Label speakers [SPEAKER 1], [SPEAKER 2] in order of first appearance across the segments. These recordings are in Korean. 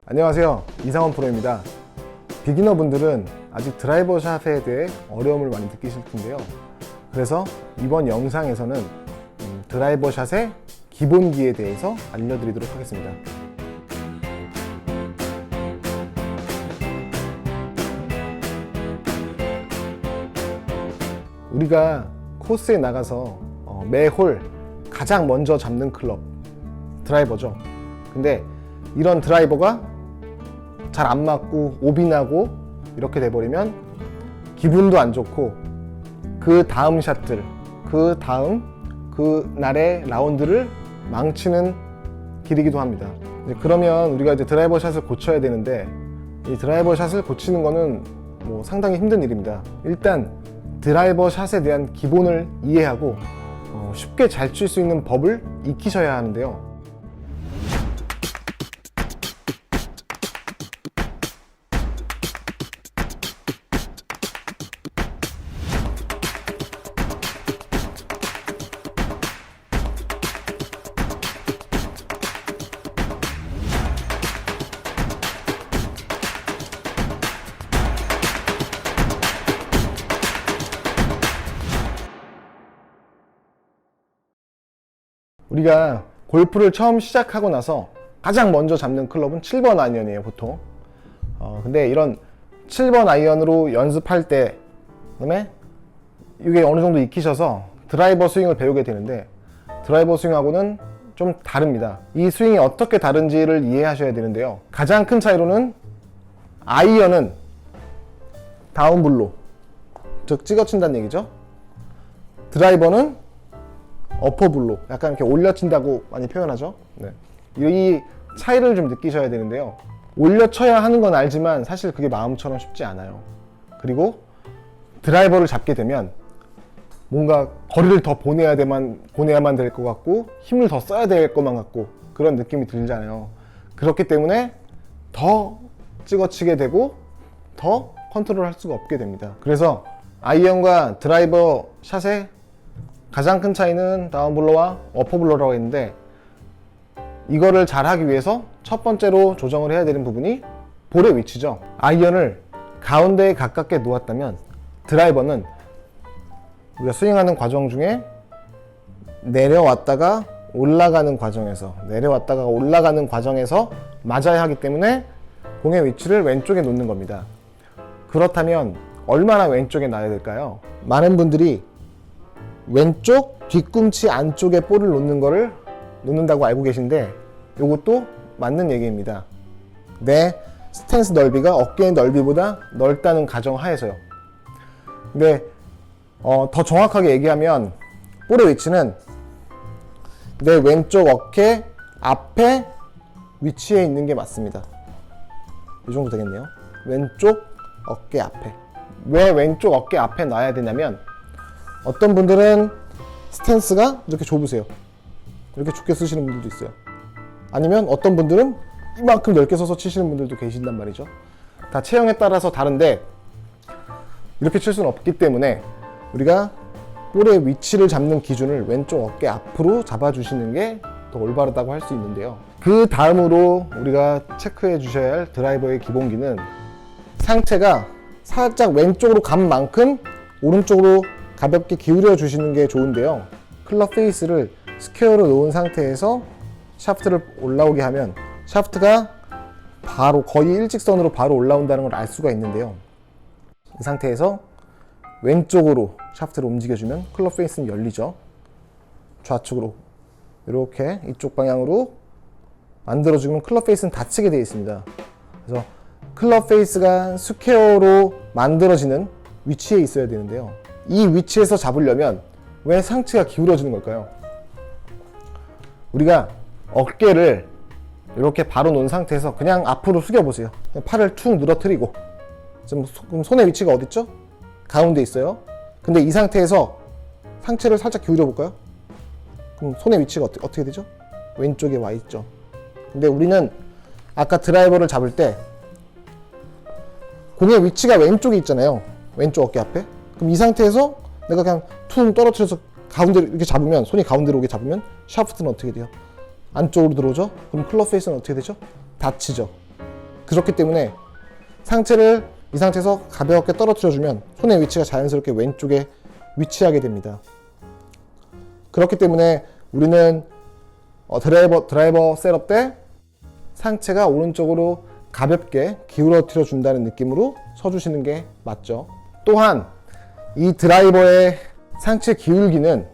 [SPEAKER 1] 안녕하세요, 이상원 프로입니다. 비기너 분들은 아직 드라이버 샷에 대해 어려움을 많이 느끼실 텐데요. 그래서 이번 영상에서는 드라이버 샷의 기본기에 대해서 알려드리도록 하겠습니다. 우리가 코스에 나가서 매 홀 가장 먼저 잡는 클럽, 드라이버죠. 근데 이런 드라이버가 잘 안 맞고 오비 나고 이렇게 돼버리면 기분도 안 좋고 그 다음 샷들, 그 날의 라운드를 망치는 길이기도 합니다. 그러면 우리가 이제 드라이버 샷을 고쳐야 되는데, 이 드라이버 샷을 고치는 거는 상당히 힘든 일입니다. 일단 드라이버 샷에 대한 기본을 이해하고 쉽게 잘 칠 수 있는 법을 익히셔야 하는데요. 우리가 골프를 처음 시작하고 나서 가장 먼저 잡는 클럽은 7번 아이언이에요, 보통. 근데 이런 7번 아이언으로 연습할 때, 그다음에 이게 어느 정도 익히셔서 드라이버 스윙을 배우게 되는데, 드라이버 스윙하고는 좀 다릅니다. 이 스윙이 어떻게 다른지를 이해하셔야 되는데요. 가장 큰 차이로는 아이언은 다운블로, 즉 찍어친다는 얘기죠. 드라이버는 어퍼블로, 약간 이렇게 올려친다고 많이 표현하죠. 네. 이 차이를 좀 느끼셔야 되는데요. 올려쳐야 하는 건 알지만 사실 그게 마음처럼 쉽지 않아요. 그리고 드라이버를 잡게 되면 뭔가 거리를 더 보내야만 될 것 같고 힘을 더 써야 될 것만 같고 그런 느낌이 들잖아요. 그렇기 때문에 더 찍어치게 되고 더 컨트롤할 수가 없게 됩니다. 그래서 아이언과 드라이버 샷의 가장 큰 차이는 다운블로와 어퍼블로라고 했는데, 이거를 잘 하기 위해서 첫 번째로 조정을 해야 되는 부분이 볼의 위치죠. 아이언을 가운데에 가깝게 놓았다면 드라이버는 우리가 스윙하는 과정 중에 내려왔다가 올라가는 과정에서 맞아야 하기 때문에 공의 위치를 왼쪽에 놓는 겁니다. 그렇다면 얼마나 왼쪽에 놔야 될까요? 많은 분들이 왼쪽 뒤꿈치 안쪽에 볼을 놓는다고 알고 계신데, 이것도 맞는 얘기입니다. 내 스탠스 넓이가 어깨의 넓이보다 넓다는 가정 하에서요. 근데 더 정확하게 얘기하면 볼의 위치는 내 왼쪽 어깨 앞에 위치해 있는 게 맞습니다. 이 정도 되겠네요. 왼쪽 어깨 앞에. 왜 왼쪽 어깨 앞에 놔야 되냐면, 어떤 분들은 스탠스가 이렇게 좁으세요. 이렇게 좁게 쓰시는 분들도 있어요. 아니면 어떤 분들은 이만큼 넓게 서서 치시는 분들도 계신단 말이죠. 다 체형에 따라서 다른데 이렇게 칠 수는 없기 때문에 우리가 볼의 위치를 잡는 기준을 왼쪽 어깨 앞으로 잡아주시는 게 더 올바르다고 할 수 있는데요. 그 다음으로 우리가 체크해 주셔야 할 드라이버의 기본기는 상체가 살짝 왼쪽으로 간 만큼 오른쪽으로 가볍게 기울여 주시는 게 좋은데요. 클럽 페이스를 스퀘어로 놓은 상태에서 샤프트를 올라오게 하면 샤프트가 바로 거의 일직선으로 바로 올라온다는 걸 알 수가 있는데요. 이 상태에서 왼쪽으로 샤프트를 움직여주면 클럽 페이스는 열리죠. 좌측으로 이렇게 이쪽 방향으로 만들어주면 클럽 페이스는 닫히게 되어 있습니다. 그래서 클럽 페이스가 스퀘어로 만들어지는 위치에 있어야 되는데요. 이 위치에서 잡으려면 왜 상체가 기울어지는 걸까요? 우리가 어깨를 이렇게 바로 놓은 상태에서 그냥 앞으로 숙여보세요. 팔을 툭 늘어뜨리고, 그럼 손의 위치가 어디 있죠? 가운데 있어요. 근데 이 상태에서 상체를 살짝 기울여 볼까요? 그럼 손의 위치가 어떻게 되죠? 왼쪽에 와 있죠. 근데 우리는 아까 드라이버를 잡을 때 공의 위치가 왼쪽에 있잖아요. 왼쪽 어깨 앞에. 그럼 이 상태에서 내가 그냥 퉁 떨어뜨려서 가운데로 이렇게 잡으면, 손이 가운데로 오게 잡으면 샤프트는 어떻게 돼요? 안쪽으로 들어오죠? 그럼 클럽 페이스는 어떻게 되죠? 닫히죠. 그렇기 때문에 상체를 이 상태에서 가볍게 떨어뜨려주면 손의 위치가 자연스럽게 왼쪽에 위치하게 됩니다. 그렇기 때문에 우리는 드라이버 셋업 때 상체가 오른쪽으로 가볍게 기울어뜨려 준다는 느낌으로 서주시는 게 맞죠. 또한 이 드라이버의 상체 기울기는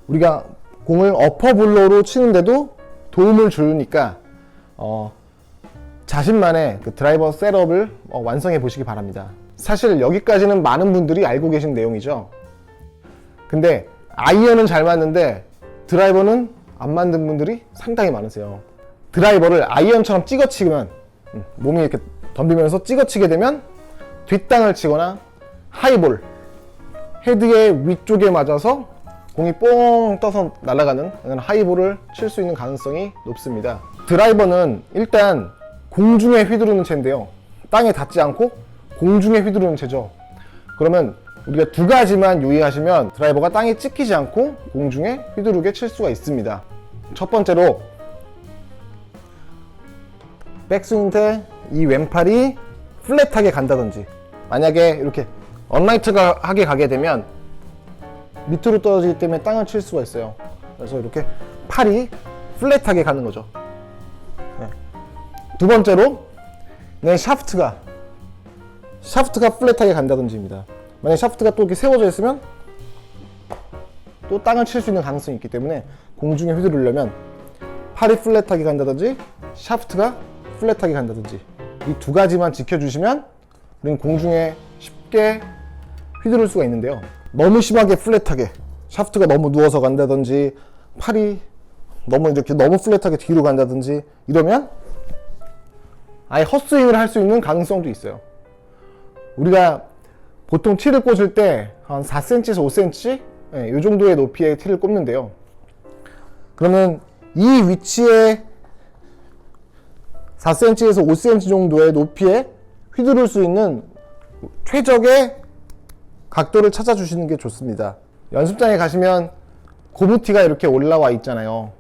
[SPEAKER 1] 우리가 공을 어퍼블로로 치는데도 도움을 주니까 자신만의 그 드라이버 셋업을 완성해 보시기 바랍니다. 사실 여기까지는 많은 분들이 알고 계신 내용이죠. 근데 아이언은 잘 맞는데 드라이버는 안 만든 분들이 상당히 많으세요. 드라이버를 아이언처럼 찍어치면, 몸이 이렇게 덤비면서 찍어치게 되면 뒷땅을 치거나 하이볼, 헤드의 위쪽에 맞아서 공이 뽕 떠서 날아가는 하이볼을 칠 수 있는 가능성이 높습니다. 드라이버는 일단 공중에 휘두르는 채인데요, 땅에 닿지 않고 공중에 휘두르는 채죠. 그러면 우리가 두 가지만 유의하시면 드라이버가 땅에 찍히지 않고 공중에 휘두르게 칠 수가 있습니다. 첫 번째로 백스윙 때 이 왼팔이 플랫하게 간다든지, 만약에 이렇게 언라이트하게 가게 되면 밑으로 떨어지기 때문에 땅을 칠 수가 있어요. 그래서 이렇게 팔이 플랫하게 가는 거죠. 네. 두 번째로 샤프트가 플랫하게 간다든지입니다. 만약 샤프트가 또 이렇게 세워져 있으면 또 땅을 칠 수 있는 가능성이 있기 때문에 공중에 휘두르려면 팔이 플랫하게 간다든지 샤프트가 플랫하게 간다든지, 이 두 가지만 지켜주시면 우리는 공중에 쉽게 휘두를 수가 있는데요, 너무 심하게 플랫하게 샤프트가 너무 누워서 간다든지 팔이 너무 플랫하게 뒤로 간다든지 이러면 아예 헛스윙을 할 수 있는 가능성도 있어요. 우리가 보통 티를 꽂을 때 한 4cm에서 5cm 이 정도의 높이의 티를 꽂는데요, 그러면 이 위치에 4cm에서 5cm 정도의 높이에 휘두를 수 있는 최적의 각도를 찾아주시는 게 좋습니다. 연습장에 가시면 고무티가 이렇게 올라와 있잖아요.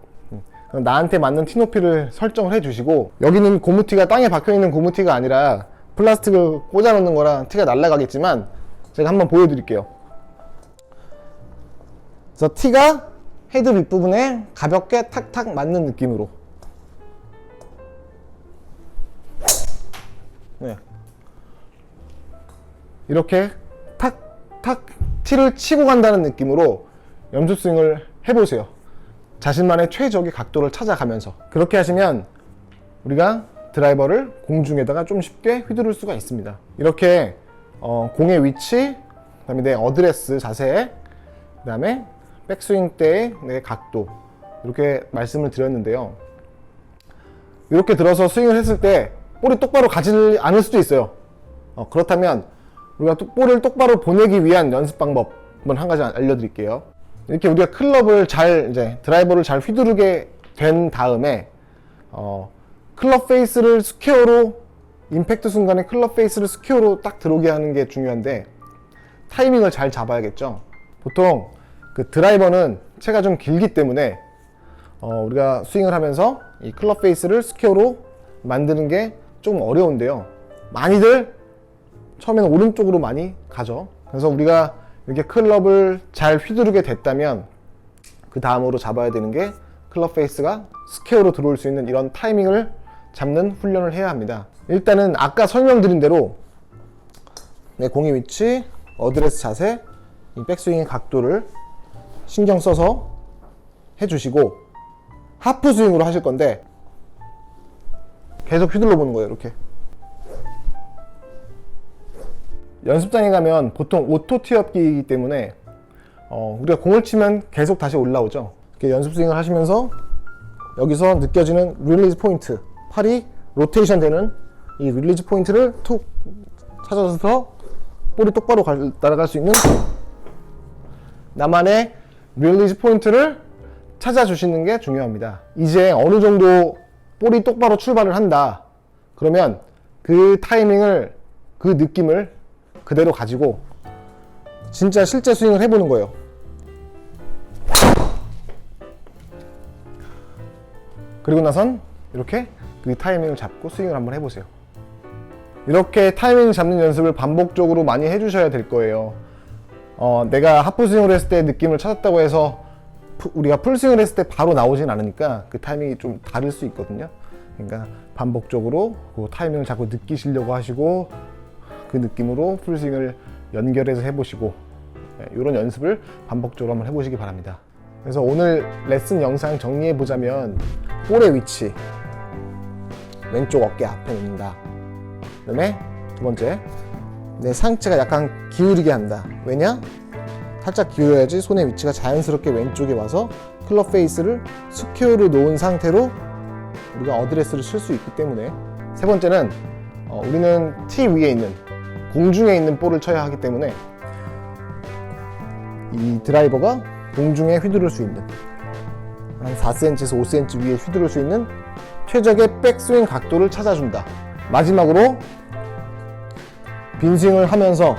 [SPEAKER 1] 나한테 맞는 티 높이를 설정을 해주시고, 여기는 고무티가 땅에 박혀있는 고무티가 아니라 플라스틱을 꽂아 놓는 거라 티가 날아가겠지만 제가 한번 보여드릴게요. 그래서 티가 헤드 윗부분에 가볍게 탁탁 맞는 느낌으로, 네. 이렇게 탁탁 티를 치고 간다는 느낌으로 연습 스윙을 해보세요. 자신만의 최적의 각도를 찾아가면서. 그렇게 하시면 우리가 드라이버를 공중에다가 좀 쉽게 휘두를 수가 있습니다. 이렇게 공의 위치, 그 다음에 내 어드레스 자세, 그 다음에 백스윙 때의 내 각도, 이렇게 말씀을 드렸는데요, 이렇게 들어서 스윙을 했을 때 볼이 똑바로 가지 않을 수도 있어요. 그렇다면 우리가 볼을 똑바로 보내기 위한 연습 방법 한번 한 가지 알려드릴게요. 이렇게 우리가 드라이버를 잘 휘두르게 된 다음에 클럽 페이스를 스퀘어로, 임팩트 순간에 클럽 페이스를 스퀘어로 딱 들어오게 하는 게 중요한데, 타이밍을 잘 잡아야겠죠. 보통 그 드라이버는 채가 좀 길기 때문에 우리가 스윙을 하면서 이 클럽 페이스를 스퀘어로 만드는 게 좀 어려운데요, 많이들 처음에는 오른쪽으로 많이 가죠. 그래서 우리가 이렇게 클럽을 잘 휘두르게 됐다면 그 다음으로 잡아야 되는 게 클럽 페이스가 스퀘어로 들어올 수 있는 이런 타이밍을 잡는 훈련을 해야 합니다. 일단은 아까 설명드린 대로 내 공의 위치, 어드레스 자세, 이 백스윙의 각도를 신경 써서 해주시고, 하프 스윙으로 하실 건데 계속 휘둘러 보는 거예요. 이렇게 연습장에 가면 보통 오토 티업기이기 때문에 우리가 공을 치면 계속 다시 올라오죠. 이렇게 연습 스윙을 하시면서 여기서 느껴지는 릴리즈 포인트, 팔이 로테이션 되는 이 릴리즈 포인트를 툭 찾아서 볼이 똑바로 날아갈 수 있는 나만의 릴리즈 포인트를 찾아주시는 게 중요합니다. 이제 어느 정도 볼이 똑바로 출발을 한다, 그러면 그 타이밍을, 그 느낌을 그대로 가지고 진짜 실제 스윙을 해보는 거예요. 그리고 나선 이렇게 그 타이밍을 잡고 스윙을 한번 해보세요. 이렇게 타이밍 잡는 연습을 반복적으로 많이 해주셔야 될 거예요. 내가 하프 스윙을 했을 때 느낌을 찾았다고 해서 우리가 풀 스윙을 했을 때 바로 나오진 않으니까 그 타이밍이 좀 다를 수 있거든요. 그러니까 반복적으로 그 타이밍을 자꾸 느끼시려고 하시고 그 느낌으로 풀 스윙을 연결해서 해보시고, 이런 연습을 반복적으로 한번 해보시기 바랍니다. 그래서 오늘 레슨 영상 정리해 보자면, 볼의 위치, 왼쪽 어깨 앞에 놓는다. 그 다음에 두 번째, 내 상체가 약간 기울이게 한다. 왜냐? 살짝 기울여야지 손의 위치가 자연스럽게 왼쪽에 와서 클럽 페이스를 스퀘어로 놓은 상태로 우리가 어드레스를 칠 수 있기 때문에. 세 번째는 우리는 티 위에 있는, 공중에 있는 볼을 쳐야 하기 때문에 이 드라이버가 공중에 휘두를 수 있는, 한 4cm에서 5cm 위에 휘두를 수 있는 최적의 백스윙 각도를 찾아준다. 마지막으로 빈스윙을 하면서,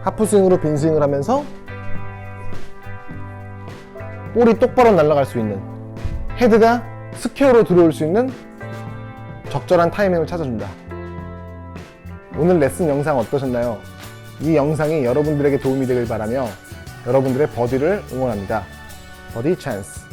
[SPEAKER 1] 하프스윙으로 빈스윙을 하면서 볼이 똑바로 날아갈 수 있는, 헤드가 스퀘어로 들어올 수 있는 적절한 타이밍을 찾아준다. 오늘 레슨 영상 어떠셨나요? 이 영상이 여러분들에게 도움이 되길 바라며 여러분들의 버디를 응원합니다. 버디 찬스.